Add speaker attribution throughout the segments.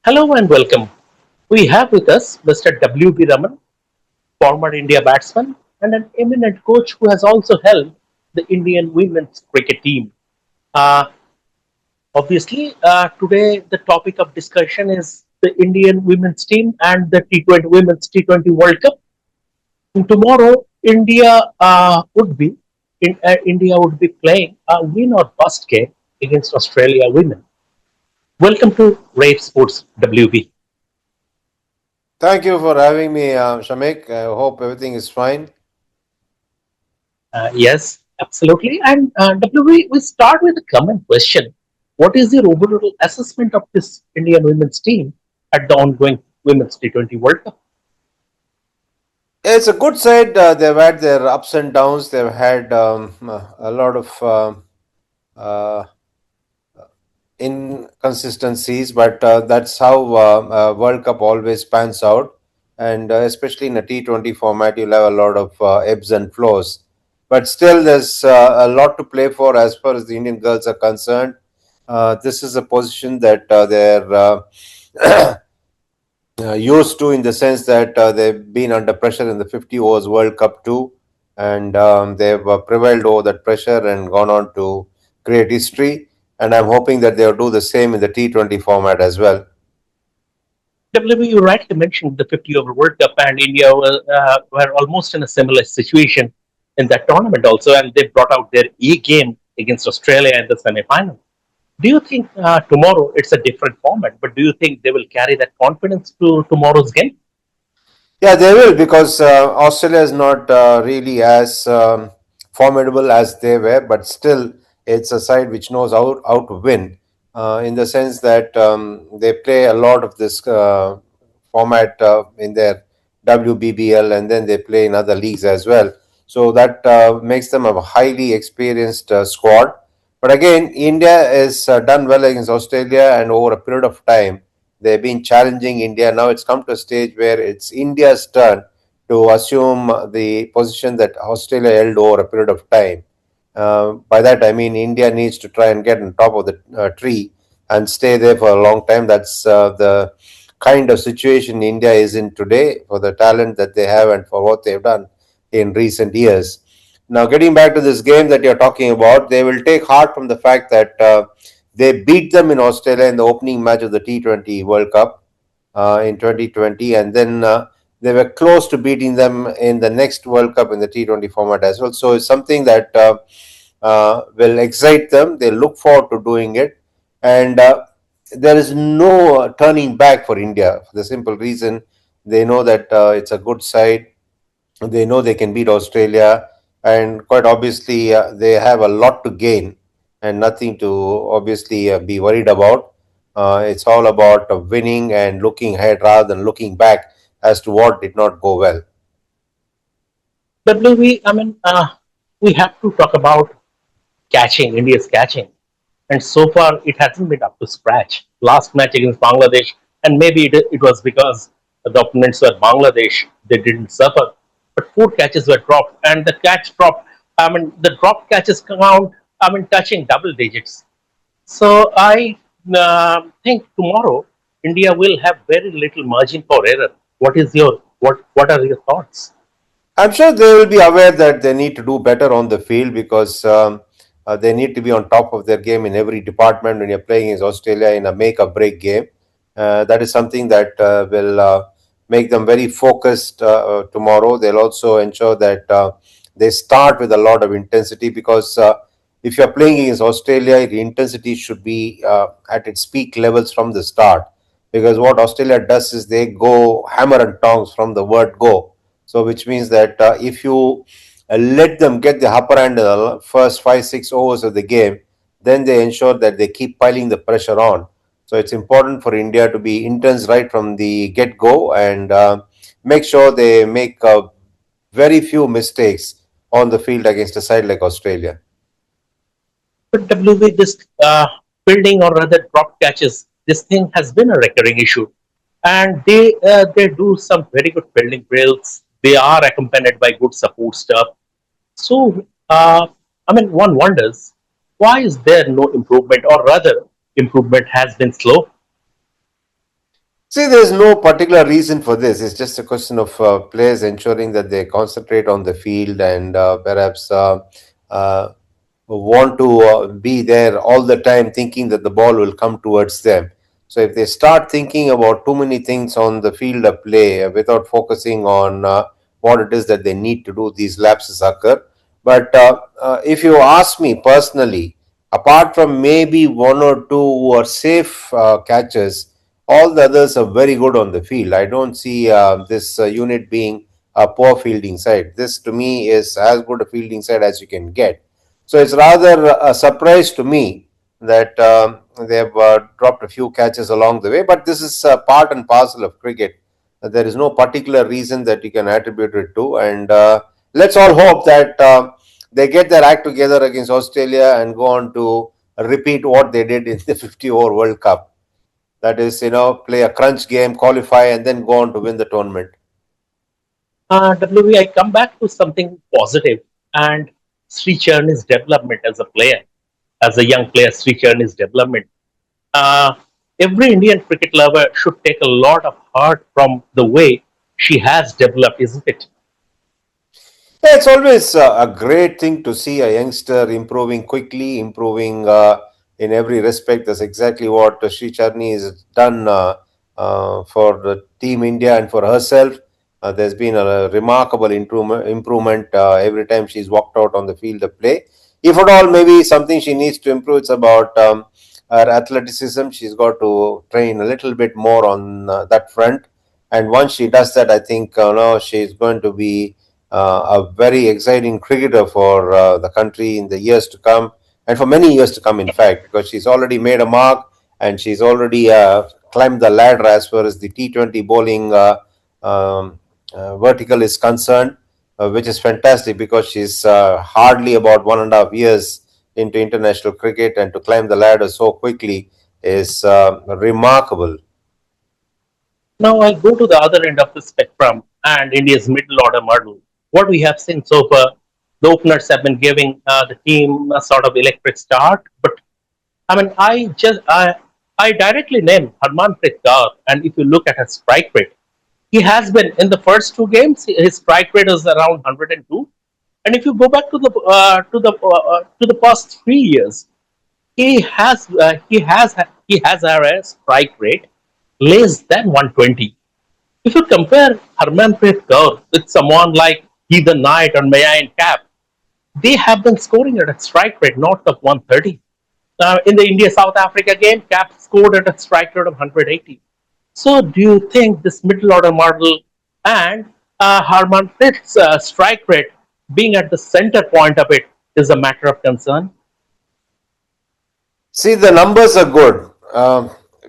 Speaker 1: Hello and welcome. We have with us Mr. W. B. Raman, former India batsman and an eminent coach who has also held the Indian women's cricket team. Uh, Today the topic of discussion is the Indian women's team and the T20 Women's T20 World Cup. And tomorrow, India would be playing a win or bust game against Australia women. Welcome to RevSportz WB.
Speaker 2: Thank you for having me, Shamik. I hope everything is fine.
Speaker 1: Yes, absolutely. And we start with a common question. What is your overall assessment of this Indian women's team at the ongoing Women's T20 World Cup?
Speaker 2: It's a good side. They've had their ups and downs. They've had a lot of uh, inconsistencies, but that's how World Cup always pans out. And especially in a T20 format, you'll have a lot of ebbs and flows. But still, there's a lot to play for as far as the Indian girls are concerned. This is a position that they're used to, in the sense that they've been under pressure in the 50 overs World Cup too, and they've prevailed over that pressure and gone on to create history. And I'm hoping that they'll do the same in the T20 format as well.
Speaker 1: WB, you rightly mentioned the 50 over World Cup, and India were almost in a similar situation in that tournament also, and they brought out their A game against Australia in the semi final. Do you think tomorrow it's a different format, but do you think they will carry that confidence to tomorrow's game?
Speaker 2: Yeah, they will, because Australia is not really as formidable as they were, but still, it's a side which knows how to win, in the sense that they play a lot of this format in their WBBL, and then they play in other leagues as well. So that makes them a highly experienced squad. But again, India has done well against Australia, and over a period of time, they've been challenging India. Now it's come to a stage where it's India's turn to assume the position that Australia held over a period of time. By that I mean India needs to try and get on top of the tree and stay there for a long time. That's the kind of situation India is in today, for the talent that they have and for what they've done in recent years. Now, getting back to this game that you're talking about, they will take heart from the fact that they beat them in Australia in the opening match of the T20 World Cup in 2020, and then they were close to beating them in the next World Cup in the T20 format as well. So it's something that will excite them. They look forward to doing it, and there is no turning back for India, for the simple reason they know that it's a good side. They know they can beat Australia, and quite obviously, they have a lot to gain and nothing to obviously be worried about. It's all about winning and looking ahead rather than looking back as to what did not go well.
Speaker 1: We have to talk about catching, India's catching. And so far, it hasn't been up to scratch. Last match against Bangladesh, and maybe it was because the opponents were Bangladesh, they didn't suffer. But four catches were dropped, and the catch dropped. The dropped catches count, touching double digits. So I think tomorrow India will have very little margin for error. What are your thoughts?
Speaker 2: I'm sure they will be aware that they need to do better on the field, because they need to be on top of their game in every department when you're playing against Australia in a make or break game. That is something that will make them very focused tomorrow. They'll also ensure that they start with a lot of intensity, because if you're playing against Australia, the intensity should be at its peak levels from the start. Because what Australia does is they go hammer and tongs from the word go. So, which means that if you let them get the upper hand in the first 5 6 overs of the game, then they ensure that they keep piling the pressure on. So it's important for India to be intense right from the get go, and make sure they make very few mistakes on the field against a side like Australia.
Speaker 1: But WB, this fielding or rather drop catches, this thing has been a recurring issue, and they do some very good fielding drills. They are accompanied by good support staff. So one wonders why is there no improvement, or rather, improvement has been slow.
Speaker 2: See, there's no particular reason for this. It's just a question of players ensuring that they concentrate on the field and perhaps uh, want to be there all the time, thinking that the ball will come towards them. So, if they start thinking about too many things on the field of play without focusing on what it is that they need to do, these lapses occur. But if you ask me personally, apart from maybe one or two who are safe catches, all the others are very good on the field. I don't see this unit being a poor fielding side. This to me is as good a fielding side as you can get. So it's rather a surprise to me that they have dropped a few catches along the way, but this is part and parcel of cricket. There is no particular reason that you can attribute it to, and let's all hope that they get their act together against Australia and go on to repeat what they did in the 50 over World Cup. That is, play a crunch game, qualify, and then go on to win the tournament.
Speaker 1: WB, I come back to something positive and Sri Charney's development as a player, as a young player, Sri Charney's development. Uh, every Indian cricket lover should take a lot of heart from the way she has developed, isn't it?
Speaker 2: Yeah, it's always a great thing to see a youngster improving quickly, improving in every respect. That's exactly what Sri Charni has done for the Team India and for herself. There's been a remarkable improvement every time she's walked out on the field of play. If at all, maybe something she needs to improve, it's about her athleticism. She's got to train a little bit more on that front. And once she does that, I think no, she's going to be a very exciting cricketer for the country in the years to come, and for many years to come, in fact, because she's already made a mark and she's already climbed the ladder as far as the T20 bowling vertical is concerned, which is fantastic because she's hardly about 1.5 years into international cricket, and to climb the ladder so quickly is remarkable.
Speaker 1: Now I go to the other end of the spectrum and India's middle order model. What we have seen so far, the openers have been giving the team a sort of electric start. But I mean, I directly name Harmanpreet Kaur, and if you look at his strike rate, he has been in the first two games. His strike rate is around 102, and if you go back to the past 3 years, he has a strike rate less than 120. If you compare Harmanpreet Kaur with someone like Heather Knight or Maya in Cap, they have been scoring at a strike rate north of 130. In the India South Africa game, Cap scored at a strike rate of 180. So, do you think this middle order model and Harmanpreet's strike rate being at the center point of it is a matter of concern?
Speaker 2: See, the numbers are good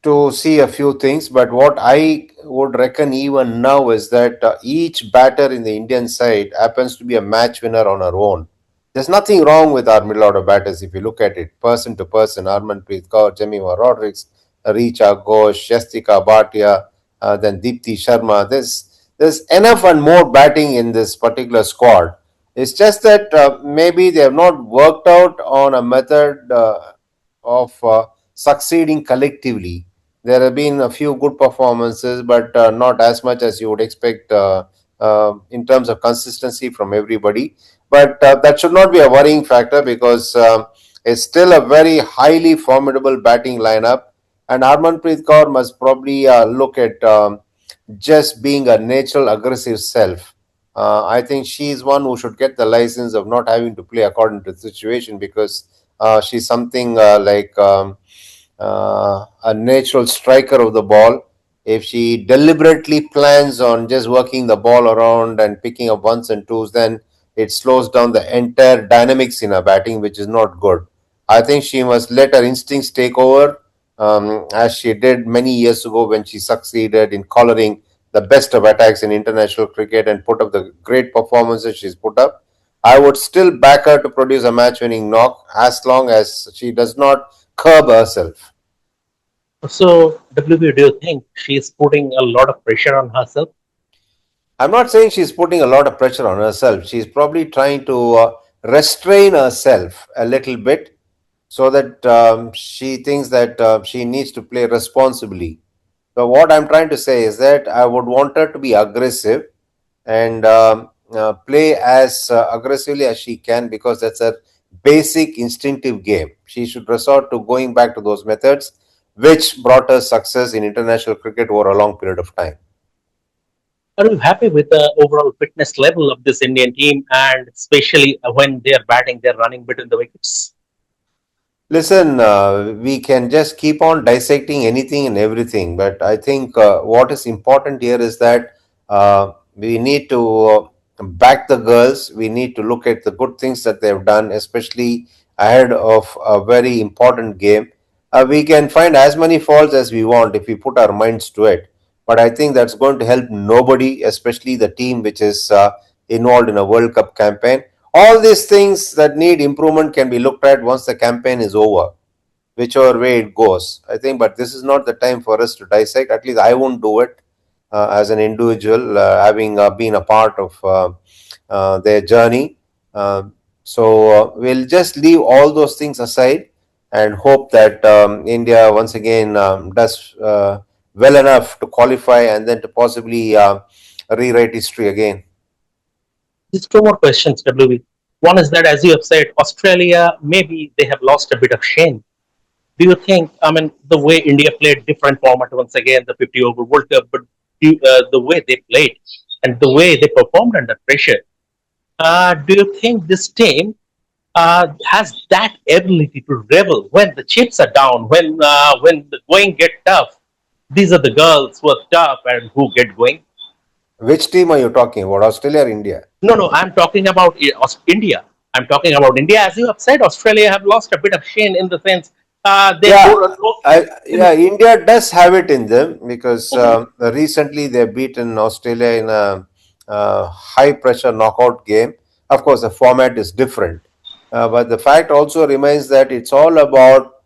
Speaker 2: to see a few things, but what I would reckon even now is that each batter in the Indian side happens to be a match winner on her own. There's nothing wrong with our middle order batters if you look at it person to person. Harmanpreet Kaur, Jemima Rodrigues, Richa Ghosh, Shastika Bhatia, then Deepthi Sharma. There's enough and more batting in this particular squad. It's just that maybe they have not worked out on a method of succeeding collectively. There have been a few good performances, but not as much as you would expect in terms of consistency from everybody. But that should not be a worrying factor because it's still a very highly formidable batting lineup. And Harmanpreet Kaur must probably look at just being a natural aggressive self. I think she is one who should get the license of not having to play according to the situation because she's something like a natural striker of the ball. If she deliberately plans on just working the ball around and picking up ones and twos, then it slows down the entire dynamics in her batting, which is not good. I think she must let her instincts take over, as she did many years ago when she succeeded in collaring the best of attacks in international cricket and put up the great performances she's put up. I would still back her to produce a match winning knock as long as she does not curb herself.
Speaker 1: So, WB, do you think she is putting a lot of pressure on herself?
Speaker 2: I'm not saying she's putting a lot of pressure on herself. She's probably trying to restrain herself a little bit so that she thinks that she needs to play responsibly. So what I'm trying to say is that I would want her to be aggressive and play as aggressively as she can, because that's a basic instinctive game. She should resort to going back to those methods which brought her success in international cricket over a long period of time.
Speaker 1: Are you happy with the overall fitness level of this Indian team, and especially when they are batting, they're running between the wickets?
Speaker 2: Listen, we can just keep on dissecting anything and everything, but I think what is important here is that we need to back the girls. We need to look at the good things that they've done, especially ahead of a very important game. We can find as many faults as we want if we put our minds to it, but I think that's going to help nobody, especially the team which is involved in a World Cup campaign. All these things that need improvement can be looked at once the campaign is over, whichever way it goes, I think. But this is not the time for us to dissect. At least I won't do it as an individual, having been a part of their journey. We'll just leave all those things aside and hope that India once again does well enough to qualify and then to possibly rewrite history again.
Speaker 1: Just two more questions, WB. One is that, as you have said, Australia, maybe they have lost a bit of shame. Do you think, I mean, the way India played different format once again, the 50 over World Cup, but the way they played and the way they performed under pressure, do you think this team has that ability to revel when the chips are down, when the going get tough? These are the girls who are tough and who get going.
Speaker 2: Which team are you talking about, Australia or India?
Speaker 1: No, no, I'm talking about India. I'm talking about India. As you have said, Australia have lost a bit of sheen in the sense they
Speaker 2: Yeah,
Speaker 1: don't know.
Speaker 2: yeah, India does have it in them because recently they've beaten Australia in a high pressure knockout game. Of course, the format is different, but the fact also remains that it's all about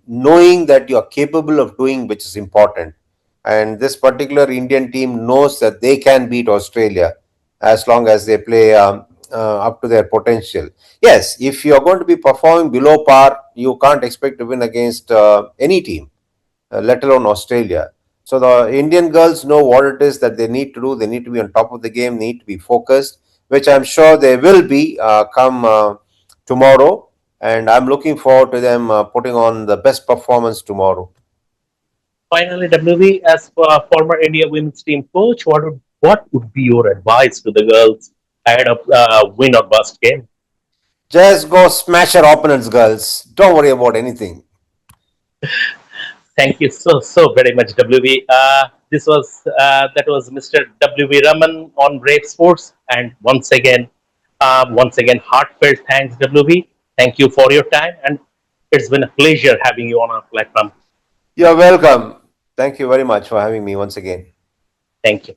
Speaker 2: knowing that you're capable of doing, which is important. And this particular Indian team knows that they can beat Australia as long as they play up to their potential. Yes, if you're going to be performing below par, you can't expect to win against any team, let alone Australia. So the Indian girls know what it is that they need to do. They need to be on top of the game, need to be focused, which I'm sure they will be come tomorrow. And I'm looking forward to them putting on the best performance tomorrow.
Speaker 1: Finally, WV, as former India women's team coach, what would be your advice to the girls ahead of win or bust game?
Speaker 2: Just go smash your opponents, girls. Don't worry about anything.
Speaker 1: Thank you so very much, WV. This was that was Mr. WV Raman on RevSportz, and once again, heartfelt thanks, WV. Thank you for your time, and it's been a pleasure having you on our platform.
Speaker 2: You're welcome. Thank you very much for having me once again.
Speaker 1: Thank you.